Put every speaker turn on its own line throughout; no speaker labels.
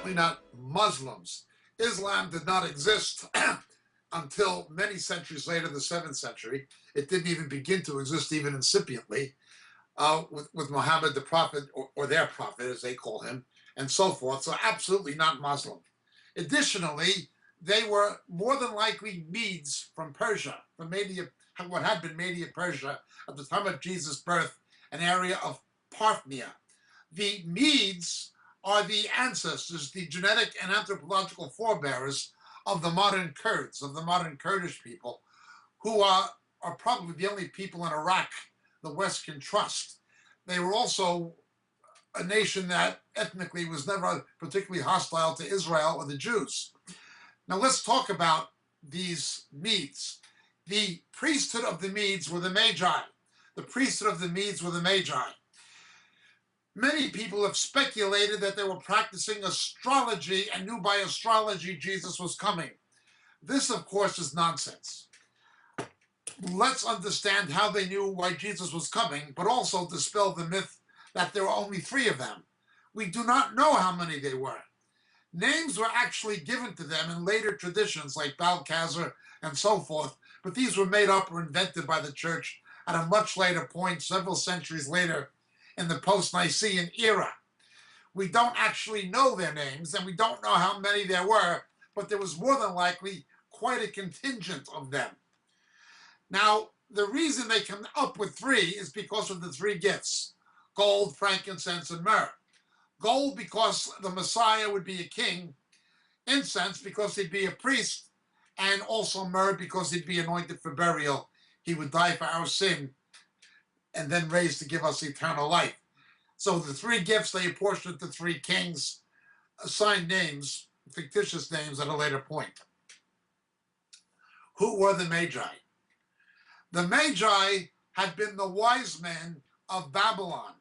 certainly not Muslims. Islam did not exist until many centuries later, the 7th century. It didn't even begin to exist, even incipiently, with Muhammad, the prophet, or their prophet, as they call him, and so forth. So absolutely not Muslim. Additionally, they were more than likely Medes from Persia, from Media, what had been Media Persia at the time of Jesus' birth, an area of Parthenia. The Medes are the ancestors, the genetic and anthropological forebearers of the modern Kurds, of the modern Kurdish people, who are probably the only people in Iraq the West can trust. They were also a nation that ethnically was never particularly hostile to Israel or the Jews. Now let's talk about these Medes. The priesthood of the Medes were the Magi. The priesthood of the Medes were the Magi. Many people have speculated that they were practicing astrology and knew by astrology Jesus was coming. This, of course, is nonsense. Let's understand how they knew why Jesus was coming, but also dispel the myth that there were only 3 of them. We do not know how many they were. Names were actually given to them in later traditions like Balthazar and so forth, but these were made up or invented by the church at a much later point, several centuries later, in the post-Nicene era. We don't actually know their names, and we don't know how many there were, but there was more than likely quite a contingent of them. Now, the reason they come up with 3 is because of the 3 gifts: gold, frankincense, and myrrh. Gold because the Messiah would be a king, incense because he'd be a priest, and also myrrh because he'd be anointed for burial. He would die for our sin and then raised to give us eternal life. So the 3 gifts they apportioned to 3 kings, assigned names, fictitious names at a later point. Who were the Magi? The Magi had been the wise men of Babylon.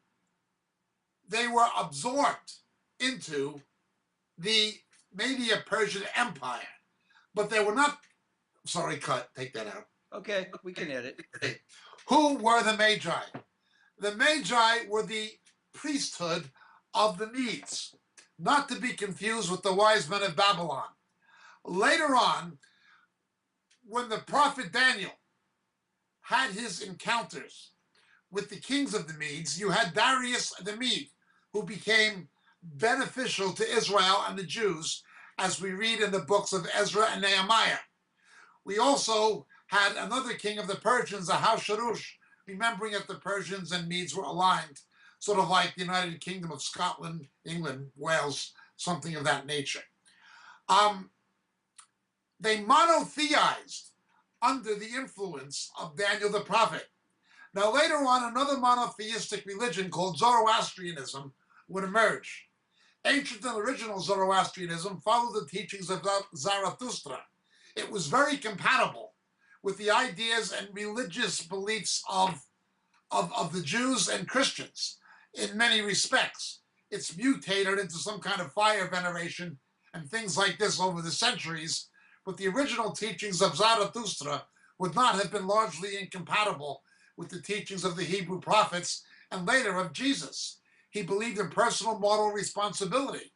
They were absorbed into the Media-Persian Empire, but they were not, sorry, cut, take that out.
Okay, we can edit.
Who were the Magi? The Magi were the priesthood of the Medes, not to be confused with the wise men of Babylon. Later on, when the prophet Daniel had his encounters with the kings of the Medes, you had Darius the Mede, who became beneficial to Israel and the Jews, as we read in the books of Ezra and Nehemiah. We also had another king of the Persians, Ahasuerus, remembering that the Persians and Medes were aligned, sort of like the United Kingdom of Scotland, England, Wales, something of that nature. They monotheized under the influence of Daniel the prophet. Now later on, another monotheistic religion called Zoroastrianism would emerge. Ancient and original Zoroastrianism followed the teachings of Zarathustra. It was very compatible with the ideas and religious beliefs of the Jews and Christians in many respects. It's mutated into some kind of fire veneration and things like this over the centuries, but the original teachings of Zarathustra would not have been largely incompatible with the teachings of the Hebrew prophets and later of Jesus. He believed in personal moral responsibility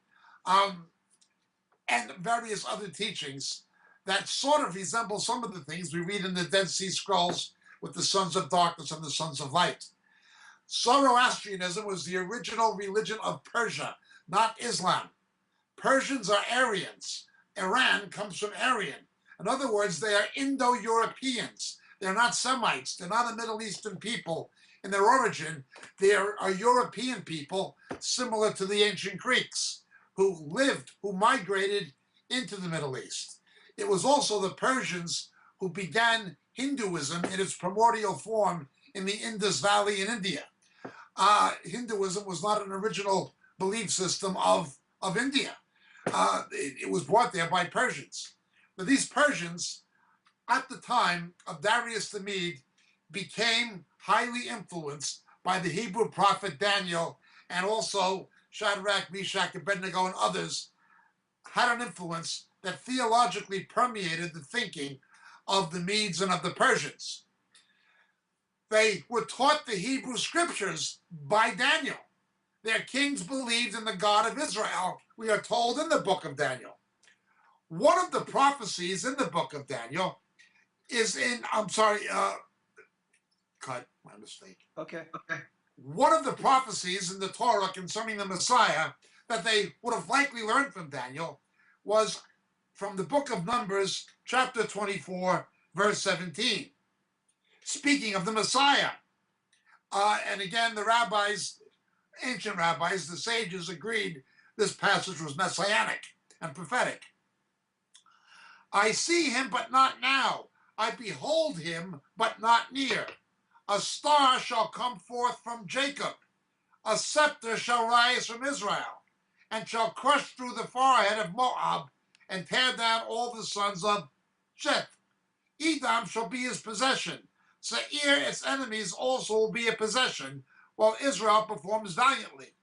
and various other teachings that sort of resemble some of the things we read in the Dead Sea Scrolls with the sons of darkness and the sons of light. Zoroastrianism was the original religion of Persia, not Islam. Persians are Aryans. Iran comes from Aryan. In other words, they are Indo-Europeans. They're not Semites. They're not a Middle Eastern people in their origin. They are European people similar to the ancient Greeks who migrated into the Middle East. It was also the Persians who began Hinduism in its primordial form in the Indus Valley in India. Hinduism was not an original belief system of India. It was brought there by Persians. But these Persians, at the time of Darius the Mede, became highly influenced by the Hebrew prophet Daniel, and also Shadrach, Meshach, Abednego, and others had an influence that theologically permeated the thinking of the Medes and of the Persians. They were taught the Hebrew scriptures by Daniel. their kings believed in the God of Israel, we are told in the book of Daniel. One of the prophecies in the book of Daniel is in, cut, my mistake.
Okay.
One of the prophecies in the Torah concerning the Messiah that they would have likely learned from Daniel was from the book of Numbers, chapter 24, verse 17, speaking of the Messiah. And again, the rabbis, ancient rabbis, the sages agreed this passage was messianic and prophetic. I see him, but not now. I behold him, but not near. A star shall come forth from Jacob. A scepter shall rise from Israel, and shall crush through the forehead of Moab, and tear down all the sons of Sheth. Edom shall be his possession. Seir, its enemies, also will be a possession, while Israel performs valiantly.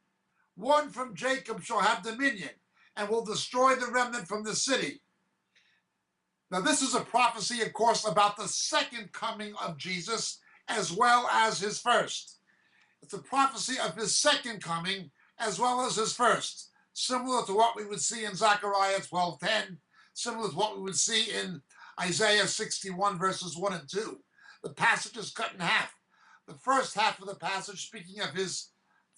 One from Jacob shall have dominion, and will destroy the remnant from the city. Now, this is a prophecy, of course, about the second coming of Jesus, as well as his first. It's a prophecy of his second coming, as well as his first, similar to what we would see in Zechariah 12:10, similar to what we would see in Isaiah 61, verses 1 and 2. The passage is cut in half. The first half of the passage speaking of his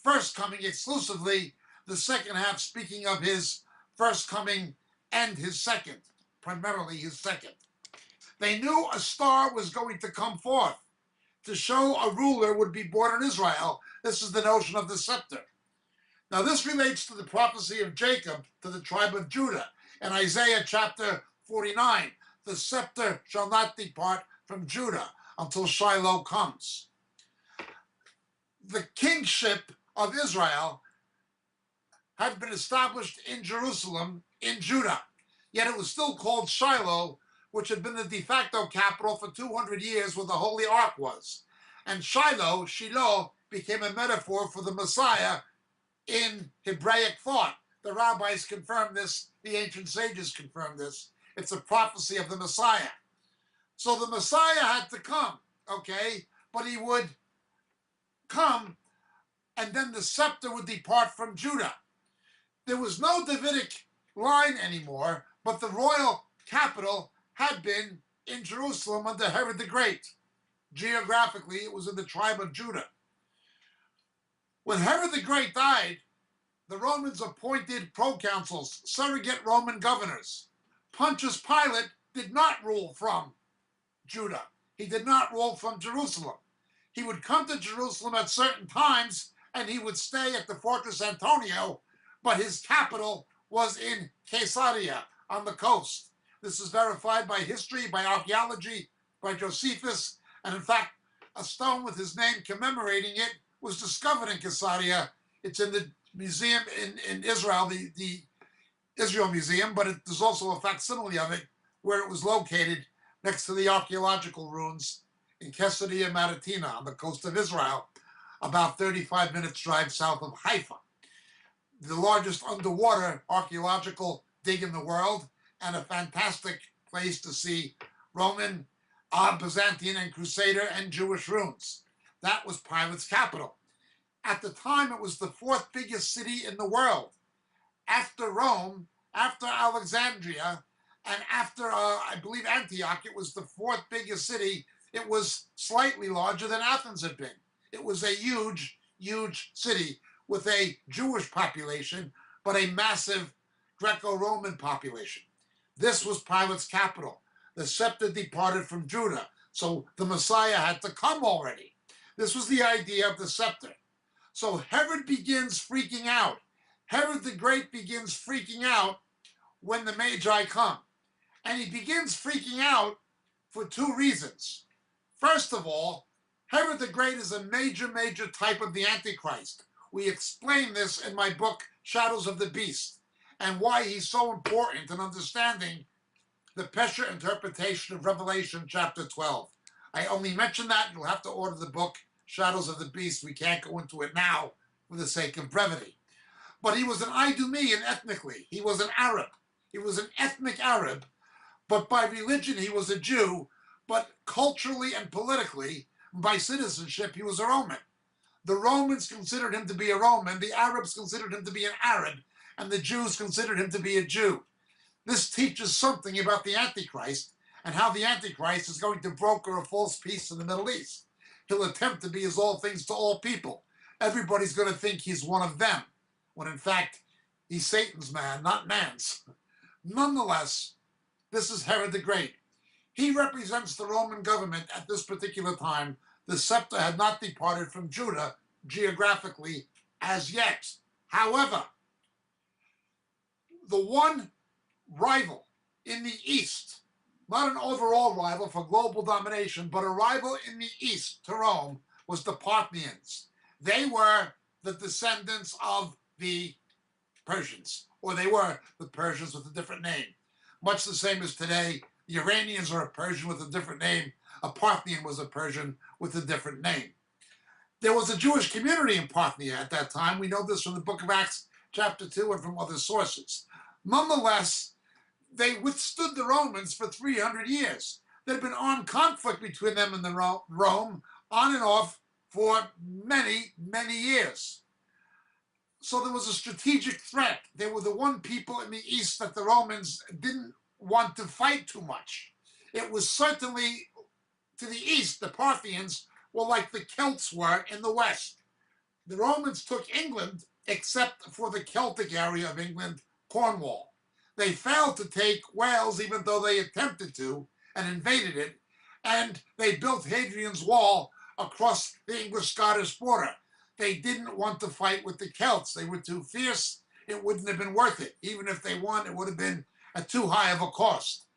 first coming exclusively, the second half speaking of his first coming and his second, primarily his second. They knew a star was going to come forth to show a ruler would be born in Israel. This is the notion of the scepter. Now, this relates to the prophecy of Jacob to the tribe of Judah in Isaiah chapter 49. The scepter shall not depart from Judah until Shiloh comes. The kingship of Israel had been established in Jerusalem, in Judah, yet it was still called Shiloh, which had been the de facto capital for 200 years where the Holy Ark was. And Shiloh, became a metaphor for the Messiah in Hebraic thought. The rabbis confirm this, the ancient sages confirm this. It's a prophecy of the Messiah. So the Messiah had to come, okay? But he would come, and then the scepter would depart from Judah. There was no Davidic line anymore, but the royal capital had been in Jerusalem under Herod the Great. Geographically, it was in the tribe of Judah. When Herod the Great died, the Romans appointed proconsuls, surrogate Roman governors. Pontius Pilate did not rule from Judah. He did not rule from Jerusalem. He would come to Jerusalem at certain times, and he would stay at the Fortress Antonio, but his capital was in Caesarea on the coast. This is verified by history, by archaeology, by Josephus, and in fact, a stone with his name commemorating it was discovered in Caesarea. It's in the museum in Israel, the Israel Museum, but there's also a facsimile of it where it was located next to the archaeological ruins in Caesarea Maritima on the coast of Israel, about 35 minutes drive south of Haifa. The largest underwater archaeological dig in the world, and a fantastic place to see Roman, Byzantine, and Crusader and Jewish ruins. That was Pilate's capital. At the time, it was the fourth biggest city in the world. After Rome, after Alexandria, and after, I believe, Antioch, it was the fourth biggest city. It was slightly larger than Athens had been. It was a huge, huge city with a Jewish population, but a massive Greco-Roman population. This was Pilate's capital. The scepter departed from Judah, so the Messiah had to come already. This was the idea of the scepter. So Herod begins freaking out. Herod the Great begins freaking out when the Magi come. And he begins freaking out for two reasons. First of all, Herod the Great is a major type of the Antichrist. We explain this in my book, Shadows of the Beast, and why he's so important in understanding the Pesher interpretation of Revelation chapter 12. I only mention that. You'll have to order the book, Shadows of the Beast. We can't go into it now for the sake of brevity. But he was an Idumean ethnically. He was an Arab. He was an ethnic Arab, but by religion he was a Jew, but culturally and politically, by citizenship, he was a Roman. The Romans considered him to be a Roman, the Arabs considered him to be an Arab, and the Jews considered him to be a Jew. This teaches something about the Antichrist and how the Antichrist is going to broker a false peace in the Middle East. He'll attempt to be as all things to all people. Everybody's going to think he's one of them, when in fact he's Satan's man, not man's. Nonetheless, this is Herod the Great. He represents the Roman government at this particular time. The scepter had not departed from Judah geographically as yet. However, the one rival in the East, not an overall rival for global domination, but a rival in the East to Rome, was the Parthians. They were the descendants of the Persians, or they were the Persians with a different name. Much the same as today, the Iranians are a Persian with a different name. A Parthian was a Persian with a different name. There was a Jewish community in Parthia at that time. We know this from the book of Acts, chapter 2, and from other sources. Nonetheless, they withstood the Romans for 300 years. There had been armed conflict between them and Rome, on and off, for many, many years. So there was a strategic threat. They were the one people in the East that the Romans didn't want to fight too much. It was certainly to the East, the Parthians were like the Celts were in the West. The Romans took England, except for the Celtic area of England, Cornwall. They failed to take Wales, even though they attempted to, and invaded it, and they built Hadrian's Wall across the English-Scottish border. They didn't want to fight with the Celts. They were too fierce. It wouldn't have been worth it. Even if they won, it would have been at too high of a cost.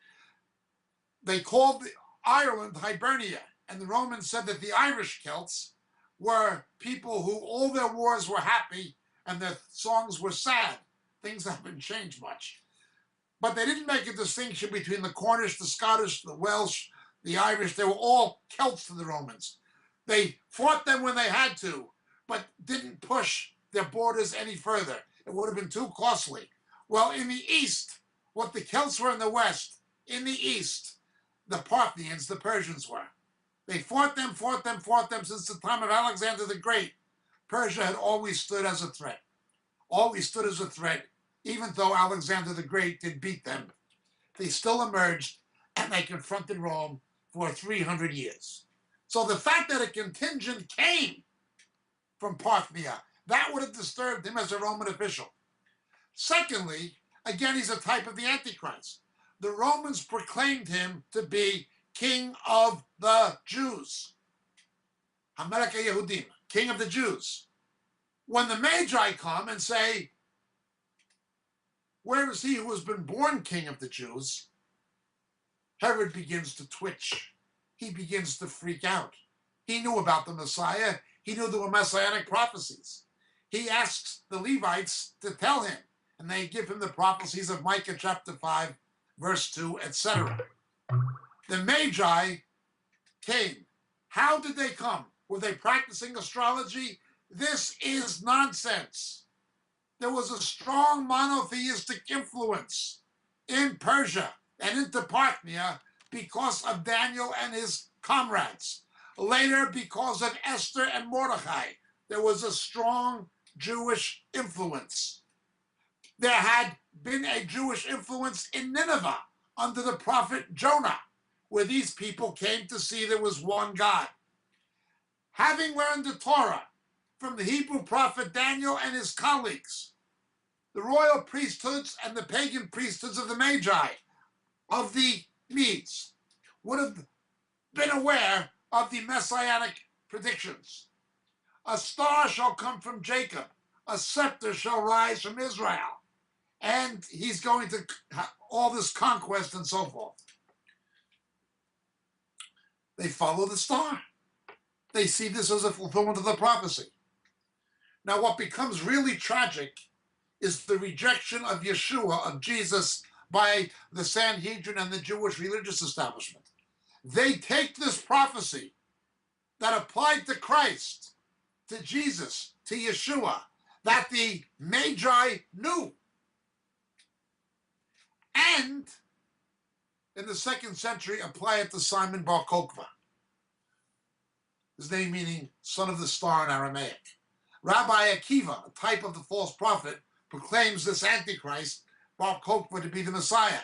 They called Ireland Hibernia, and the Romans said that the Irish Celts were people who all their wars were happy and their songs were sad. Things haven't changed much. But they didn't make a distinction between the Cornish, the Scottish, the Welsh, the Irish. They were all Celts to the Romans. They fought them when they had to, but didn't push their borders any further. It would have been too costly. Well, in the East, what the Celts were in the West, in the East, the Parthians, the Persians were. They fought them since the time of Alexander the Great. Persia had always stood as a threat. Always stood as a threat, even though Alexander the Great did beat them. They still emerged, and they confronted Rome for 300 years. So the fact that a contingent came from Parthia, that would have disturbed him as a Roman official. Secondly, again, he's a type of the Antichrist. The Romans proclaimed him to be King of the Jews. Hamelech Yehudim, King of the Jews. When the Magi come and say, where is he who has been born King of the Jews? Herod begins to twitch. He begins to freak out. He knew about the Messiah. He knew there were messianic prophecies. He asks the Levites to tell him, and they give him the prophecies of Micah chapter 5, verse 2, etc. The Magi came. How did they come? Were they practicing astrology? This is nonsense. There was a strong monotheistic influence in Persia and into Parthia because of Daniel and his comrades. Later, because of Esther and Mordecai, there was a strong Jewish influence. There had been a Jewish influence in Nineveh under the prophet Jonah, where these people came to see there was one God. Having learned the Torah from the Hebrew prophet Daniel and his colleagues, the royal priesthoods and the pagan priesthoods of the Magi, of the Medes, would have been aware of the messianic predictions. A star shall come from Jacob, a scepter shall rise from Israel, and he's going to all this conquest and so forth. They follow the star. They see this as a fulfillment of the prophecy. Now, what becomes really tragic is the rejection of Yeshua, of Jesus, by the Sanhedrin and the Jewish religious establishment. They take this prophecy that applied to Christ, to Jesus, to Yeshua, that the Magi knew. And in the 2nd century, apply it to Simon Bar Kokhba. his name meaning son of the star in Aramaic. Rabbi Akiva, a type of the false prophet, proclaims this Antichrist, Bar Kokhba, to be the Messiah.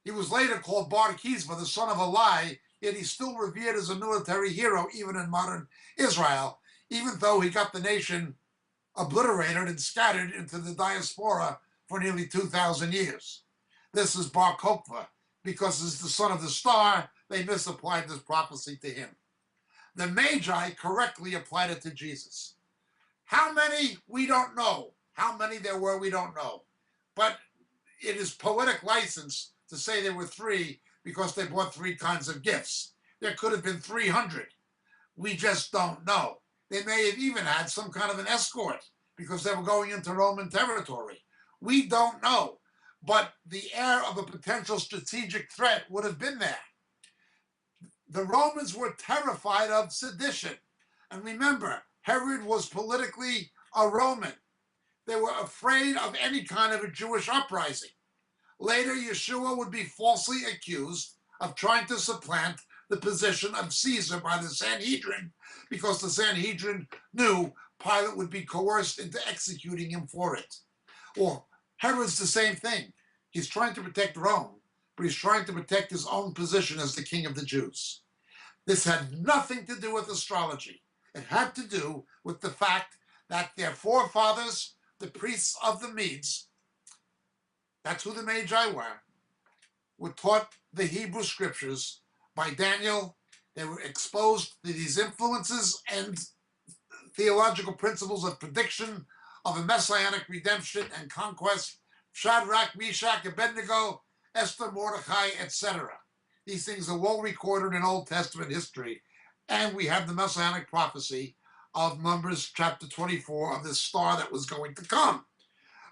He was later called Bar Kizva, the son of a lie, yet he's still revered as a military hero even in modern Israel, even though he got the nation obliterated and scattered into the diaspora for nearly 2,000 years. This is Bar Kokhba. Because as the son of the star, they misapplied this prophecy to him. The Magi correctly applied it to Jesus. How many? We don't know. How many there were, we don't know. But it is poetic license to say there were 3 because they brought 3 kinds of gifts. There could have been 300. We just don't know. They may have even had some kind of an escort because they were going into Roman territory. We don't know. But the air of a potential strategic threat would have been there. The Romans were terrified of sedition. And remember, Herod was politically a Roman. They were afraid of any kind of a Jewish uprising. Later, Yeshua would be falsely accused of trying to supplant the position of Caesar by the Sanhedrin because the Sanhedrin knew Pilate would be coerced into executing him for it. Or Herod's the same thing. He's trying to protect Rome, but he's trying to protect his own position as the king of the Jews. This had nothing to do with astrology. It had to do with the fact that their forefathers, the priests of the Medes, that's who the Magi were taught the Hebrew scriptures by Daniel. They were exposed to these influences and theological principles of prediction of a messianic redemption and conquest. Shadrach, Meshach, Abednego, Esther, Mordecai, etc. These things are well recorded in Old Testament history. And we have the messianic prophecy of Numbers chapter 24 of this star that was going to come.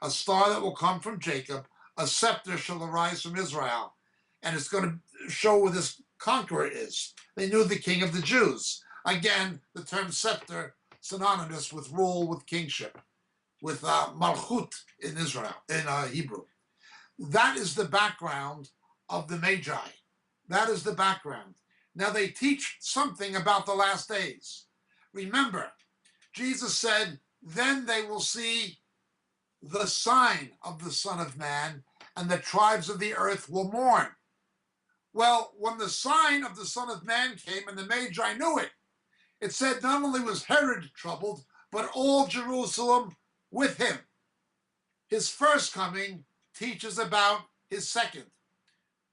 A star that will come from Jacob, a scepter shall arise from Israel. And it's going to show where this conqueror is. They knew the king of the Jews. Again, the term scepter synonymous with rule, with kingship, with malchut in Israel, in Hebrew. That is the background of the Magi. That is the background. Now they teach something about the last days. Remember, Jesus said, then they will see the sign of the Son of Man, and the tribes of the earth will mourn. Well, when the sign of the Son of Man came and the Magi knew it, it said not only was Herod troubled, but all Jerusalem with him. His first coming teaches about his second.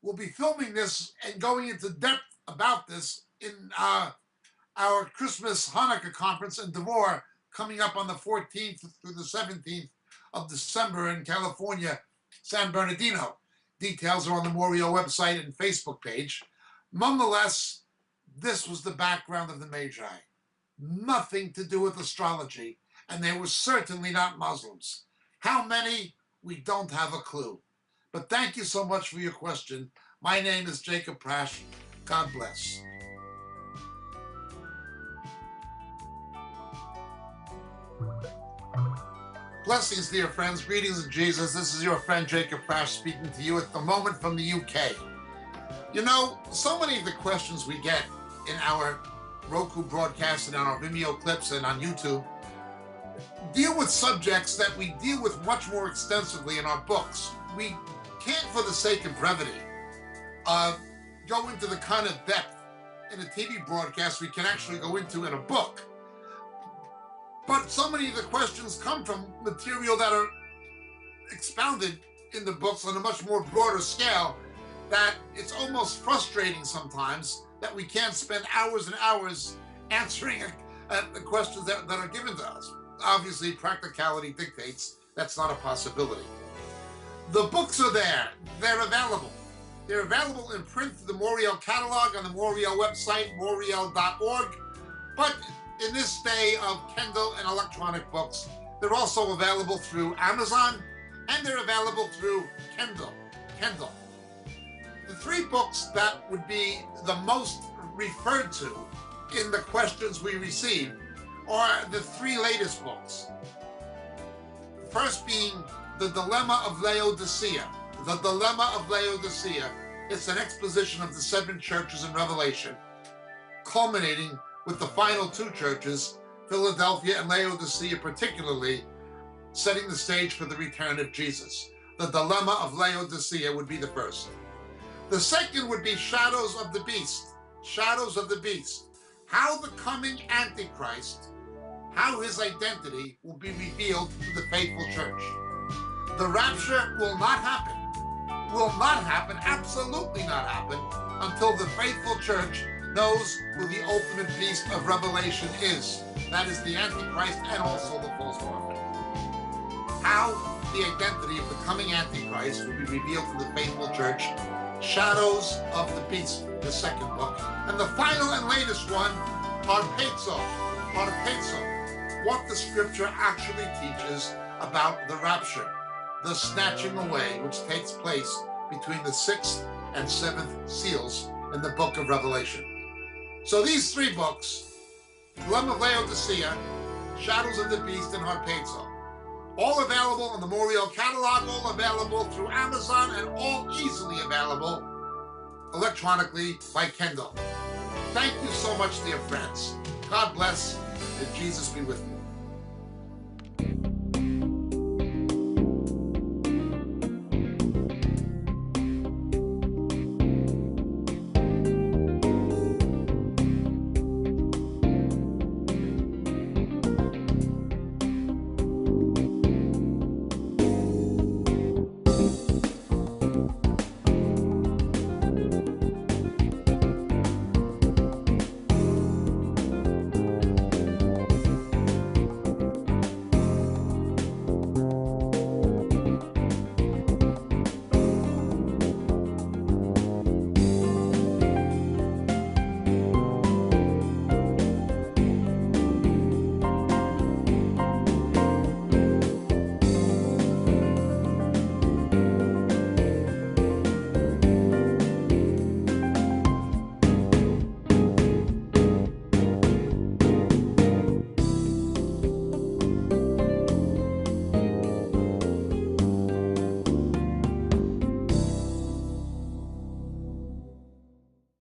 We'll be filming this and going into depth about this in our Christmas Hanukkah conference in Devore coming up on the 14th through the 17th of December in California, San Bernardino. Details are on the Moriel website and Facebook page. Nonetheless, this was the background of the Magi. Nothing to do with astrology, and they were certainly not Muslims. How many? We don't have a clue. But thank you so much for your question. My name is Jacob Prasch. God bless. Blessings, dear friends. Greetings in Jesus. This is your friend Jacob Prasch speaking to you at the moment from the UK. You know, so many of the questions we get in our Roku broadcast and on our Vimeo clips and on YouTube deal with subjects that we deal with much more extensively in our books. We can't, for the sake of brevity, go into the kind of depth in a TV broadcast we can actually go into in a book. But so many of the questions come from material that are expounded in the books on a much more broader scale that it's almost frustrating sometimes that we can't spend hours and hours answering the questions that are given to us. Obviously, practicality dictates that's not a possibility. The books are there. They're available. They're available in print through the Moriel catalog on the Moriel website, moriel.org. But in this day of Kindle and electronic books, they're also available through Amazon, and they're available through Kindle. The 3 books that would be the most referred to in the questions we receive are the 3 latest books. The first being The Dilemma of Laodicea. The Dilemma of Laodicea. It's an exposition of the 7 churches in Revelation, culminating with the final two churches, Philadelphia and Laodicea particularly, setting the stage for the return of Jesus. The dilemma of Laodicea would be the first. The second would be shadows of the beast. Shadows of the beast. How the coming Antichrist, how his identity will be revealed to the faithful church. The rapture will not happen. Will not happen, absolutely not happen, until the faithful church knows who the ultimate beast of Revelation is. That is the Antichrist and also the false prophet. How the identity of the coming Antichrist will be revealed to the faithful church. Shadows of the Beast, the second book. And the final and latest one, harpazo. Harpazo. What the scripture actually teaches about the rapture, the snatching away, which takes place between the sixth and seventh seals in the book of Revelation. So these three books, Dilemma of Laodicea, Shadows of the Beast, and Harpazo, all available in the Moriel catalog, all available through Amazon, and all easily available electronically by Kindle. Thank you so much, dear friends. God bless, and Jesus be with you.